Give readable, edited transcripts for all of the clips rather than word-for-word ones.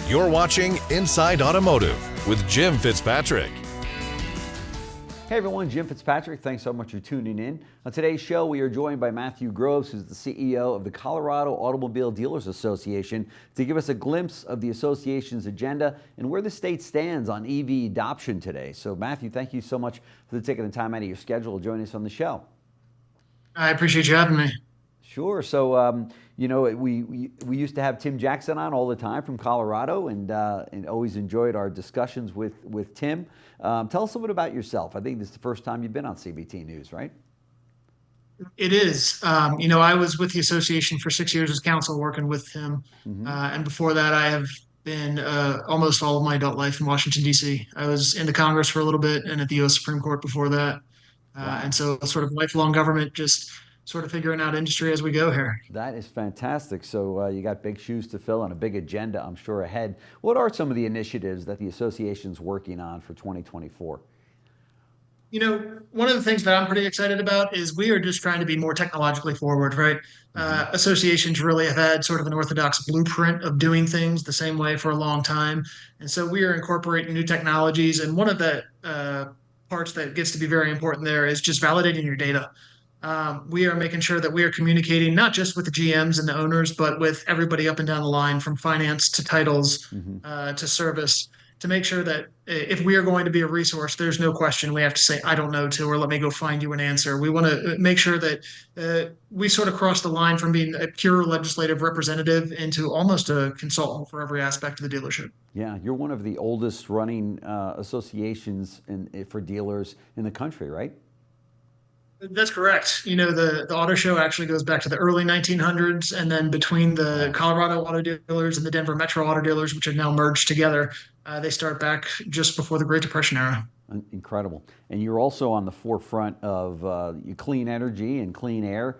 You're watching Inside Automotive with Jim Fitzpatrick. Hey everyone, Jim Fitzpatrick. Thanks so much for tuning in. On today's show, we are joined by Matthew Groves, who's the CEO of the Colorado Automobile Dealers Association, to give us a glimpse of the association's agenda and where the state stands on EV adoption today. So Matthew, thank you so much for taking the time out of your schedule to join us on the show. I appreciate you having me. Sure. So, we used to have Tim Jackson on all the time from Colorado, and always enjoyed our discussions with Tim. Tell us a bit about yourself. I think this is the first time you've been on CBT News, right? It is. I was with the association for 6 years as counsel working with him. And before that, I have been almost all of my adult life in Washington, D.C. I was in the Congress for a little bit and at the U.S. Supreme Court before that. Wow. And so sort of lifelong government, just sort of figuring out industry as we go here. That is fantastic. So you got big shoes to fill and a big agenda, I'm sure, ahead. What are some of the initiatives that the association's working on for 2024? One of the things that I'm pretty excited about is we are just trying to be more technologically forward, right? Associations really have had sort of an orthodox blueprint of doing things the same way for a long time. And so we are incorporating new technologies. And one of the parts that gets to be very important there is just validating your data. We are making sure that we are communicating not just with the GMs and the owners, but with everybody up and down the line, from finance to titles to service, to make sure that if we are going to be a resource, there's no question we have to say, I don't know to, or let me go find you an answer. We want to make sure that we sort of cross the line from being a pure legislative representative into almost a consultant for every aspect of the dealership. Yeah, you're one of the oldest running associations for dealers in the country, right? That's correct. The auto show actually goes back to the early 1900s, and then between the Colorado auto dealers and the Denver Metro auto dealers, which have now merged together, they start back just before the Great Depression era. Incredible. And you're also on the forefront of clean energy and clean air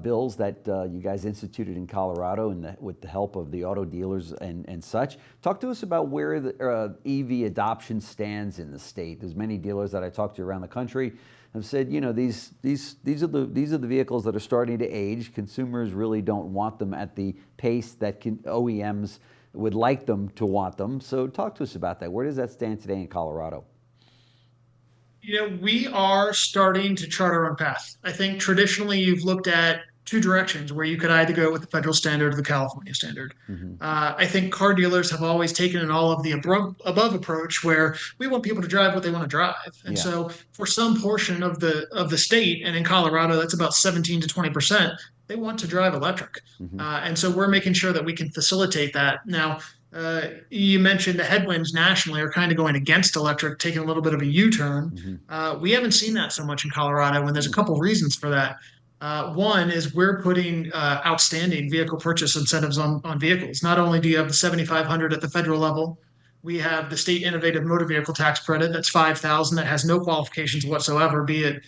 bills that you guys instituted in Colorado with the help of the auto dealers and such. Talk to us about where the EV adoption stands in the state. There's many dealers that I talked to around the country have said, these are the vehicles that are starting to age. Consumers really don't want them at the pace that OEMs would like them to want them. So talk to us about that. Where does that stand today in Colorado? We are starting to chart our own path. I think traditionally you've looked at two directions where you could either go with the federal standard or the California standard. I think car dealers have always taken an all of the above approach, where we want people to drive what they want to drive. And so for some portion of the state, and in Colorado, that's about 17 to 20%, they want to drive electric. And so we're making sure that we can facilitate that. Now, you mentioned the headwinds nationally are kind of going against electric, taking a little bit of a U-turn. We haven't seen that so much in Colorado, and there's a couple reasons for that. One is we're putting outstanding vehicle purchase incentives on vehicles. Not only do you have the $7,500 at the federal level, we have the state innovative motor vehicle tax credit that's $5,000 that has no qualifications whatsoever, be it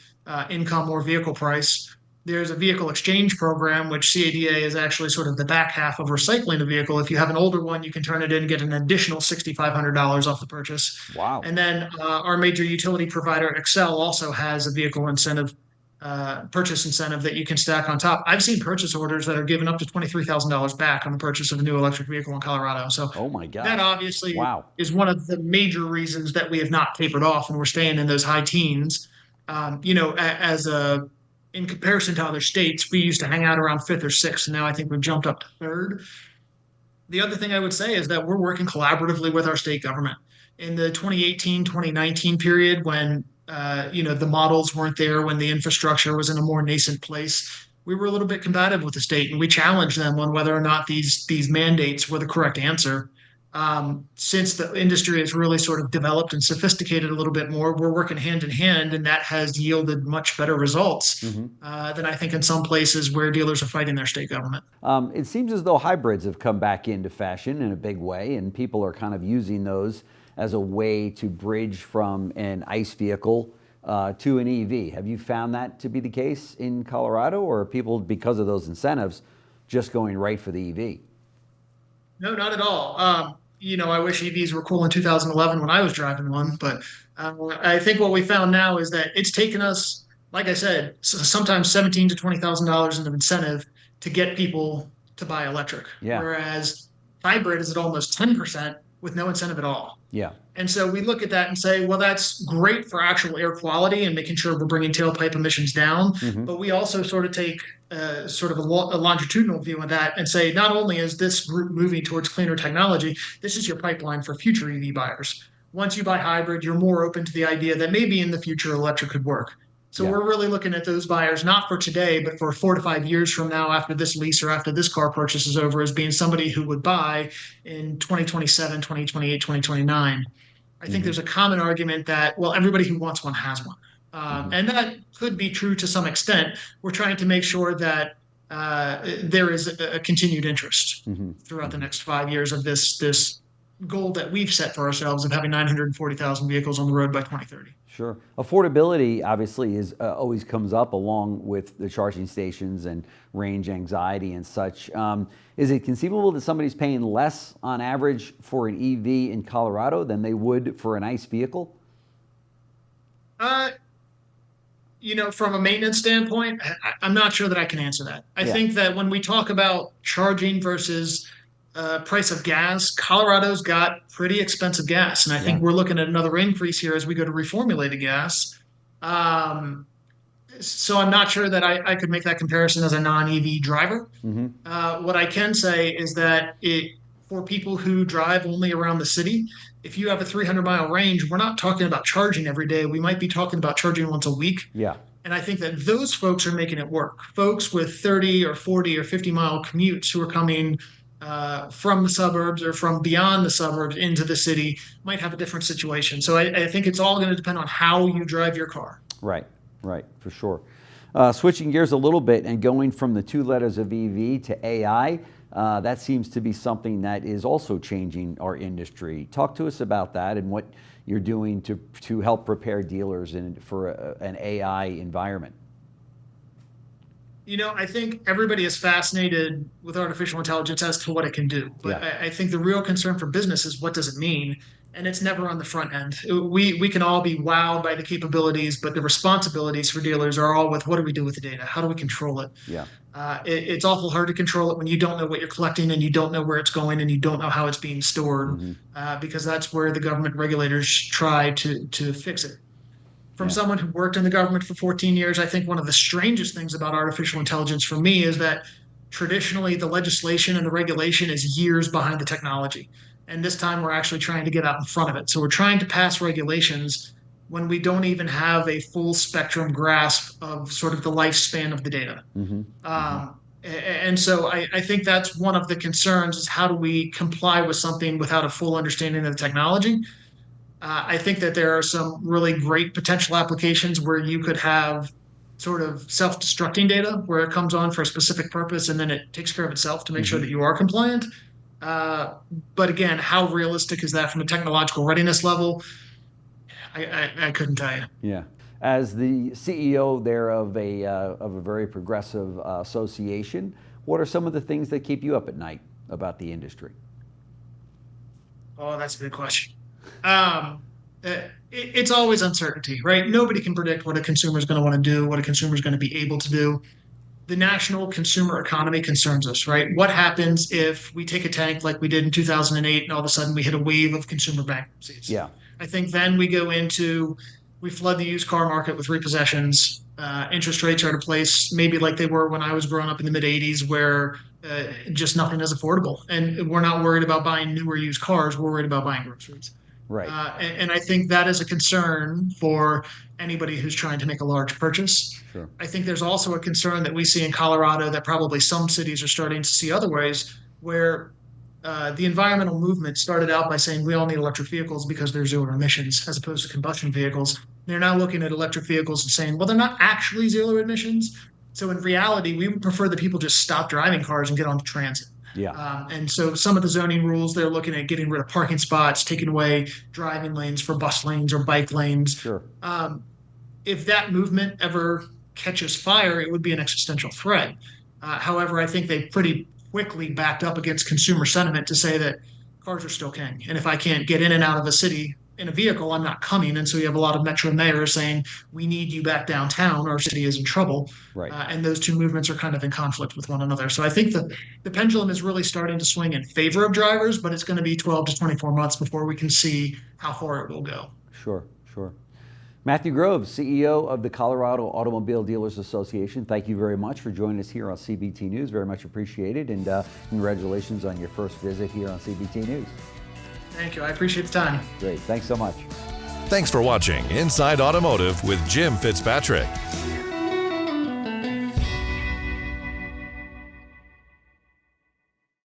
income or vehicle price. There's a vehicle exchange program, which CADA is actually sort of the back half of recycling a vehicle. If you have an older one, you can turn it in and get an additional $6,500 off the purchase. Wow. And then our major utility provider, Excel, also has a vehicle incentive, purchase incentive that you can stack on top. I've seen purchase orders that are given up to $23,000 back on the purchase of a new electric vehicle in Colorado. So oh my God, that obviously is one of the major reasons that we have not tapered off and we're staying in those high teens. In comparison to other states, we used to hang out around fifth or sixth, and now I think we've jumped up to third. The other thing I would say is that we're working collaboratively with our state government. In the 2018, 2019 period, when the models weren't there, when the infrastructure was in a more nascent place, we were a little bit combative with the state, and we challenged them on whether or not these mandates were the correct answer. Since the industry has really sort of developed and sophisticated a little bit more, we're working hand in hand, and that has yielded much better results than I think in some places where dealers are fighting their state government. It seems as though hybrids have come back into fashion in a big way, and people are kind of using those as a way to bridge from an ICE vehicle to an EV. Have you found that to be the case in Colorado, or are people, because of those incentives, just going right for the EV? No, not at all. I wish EVs were cool in 2011 when I was driving one, but I think what we found now is that it's taken us, like I said, sometimes $17,000 to $20,000 in incentive to get people to buy electric. Yeah. Whereas hybrid is at almost 10% with no incentive at all. Yeah. And so we look at that and say, well, that's great for actual air quality and making sure we're bringing tailpipe emissions down. Mm-hmm. But we also sort of take sort of a longitudinal view of that and say, not only is this group moving towards cleaner technology, this is your pipeline for future EV buyers. Once you buy hybrid, you're more open to the idea that maybe in the future electric could work. So Yeah. we're really looking at those buyers, not for today, but for 4 to 5 years from now, after this lease or after this car purchase is over, as being somebody who would buy in 2027, 2028, 2029. I think there's a common argument that, well, everybody who wants one has one. And that could be true to some extent. We're trying to make sure that there is a continued interest throughout the next 5 years of this goal that we've set for ourselves of having 940,000 vehicles on the road by 2030. Sure. Affordability obviously is always comes up along with the charging stations and range anxiety and such. Is it conceivable that somebody's paying less on average for an EV in Colorado than they would for an ICE vehicle? From a maintenance standpoint, I'm not sure that I can answer that. I think that when we talk about charging versus price of gas, Colorado's got pretty expensive gas. And I think we're looking at another increase here as we go to reformulated gas. So I'm not sure that I could make that comparison as a non-EV driver. What I can say is that for people who drive only around the city, if you have a 300-mile range, we're not talking about charging every day. We might be talking about charging once a week. Yeah. And I think that those folks are making it work. Folks with 30 or 40 or 50-mile commutes who are coming from the suburbs or from beyond the suburbs into the city might have a different situation. So I think it's all going to depend on how you drive your car. Right, for sure. Switching gears a little bit and going from the 2 letters of EV to AI, that seems to be something that is also changing our industry. Talk to us about that and what you're doing to help prepare dealers for an AI environment. I think everybody is fascinated with artificial intelligence as to what it can do. But I think the real concern for business is what does it mean? And it's never on the front end. We can all be wowed by the capabilities, but the responsibilities for dealers are all with what do we do with the data? How do we control it? Yeah. It's awful hard to control it when you don't know what you're collecting and you don't know where it's going and you don't know how it's being stored, because that's where the government regulators try to fix it. From someone who worked in the government for 14 years, I think one of the strangest things about artificial intelligence for me is that traditionally the legislation and the regulation is years behind the technology. And this time we're actually trying to get out in front of it. So we're trying to pass regulations when we don't even have a full spectrum grasp of sort of the lifespan of the data. And so I think that's one of the concerns is how do we comply with something without a full understanding of the technology? I think that there are some really great potential applications where you could have sort of self-destructing data where it comes on for a specific purpose and then it takes care of itself to make sure that you are compliant. But again, how realistic is that from a technological readiness level? I couldn't tell you. Yeah. As the CEO there of a very progressive association, what are some of the things that keep you up at night about the industry? Oh, that's a good question. It's always uncertainty, right? Nobody can predict what a consumer is going to want to do, what a consumer is going to be able to do. The national consumer economy concerns us, right? What happens if we take a tank like we did in 2008 and all of a sudden we hit a wave of consumer bankruptcies? Yeah. I think then we flood the used car market with repossessions. Interest rates are at a place maybe like they were when I was growing up in the mid 80s where just nothing is affordable. And we're not worried about buying newer used cars. We're worried about buying groceries. Right. And I think that is a concern for anybody who's trying to make a large purchase. Sure. I think there's also a concern that we see in Colorado that probably some cities are starting to see other ways where the environmental movement started out by saying we all need electric vehicles because they're zero emissions as opposed to combustion vehicles. They're now looking at electric vehicles and saying, well, they're not actually zero emissions. So in reality, we would prefer that people just stop driving cars and get onto transit. Yeah. And so some of the zoning rules, they're looking at getting rid of parking spots, taking away driving lanes for bus lanes or bike lanes. Sure. If that movement ever catches fire, it would be an existential threat. However, I think they pretty quickly backed up against consumer sentiment to say that cars are still king. And if I can't get in and out of a city in a vehicle, I'm not coming. And so you have a lot of metro mayors saying, we need you back downtown. Our city is in trouble. Right. And those two movements are kind of in conflict with one another. So I think the pendulum is really starting to swing in favor of drivers, but it's going to be 12 to 24 months before we can see how far it will go. Sure, sure. Matthew Groves, CEO of the Colorado Automobile Dealers Association, thank you very much for joining us here on CBT News. Very much appreciated, and congratulations on your first visit here on CBT News. Thank you. I appreciate the time. Great. Thanks so much. Thanks for watching Inside Automotive with Jim Fitzpatrick.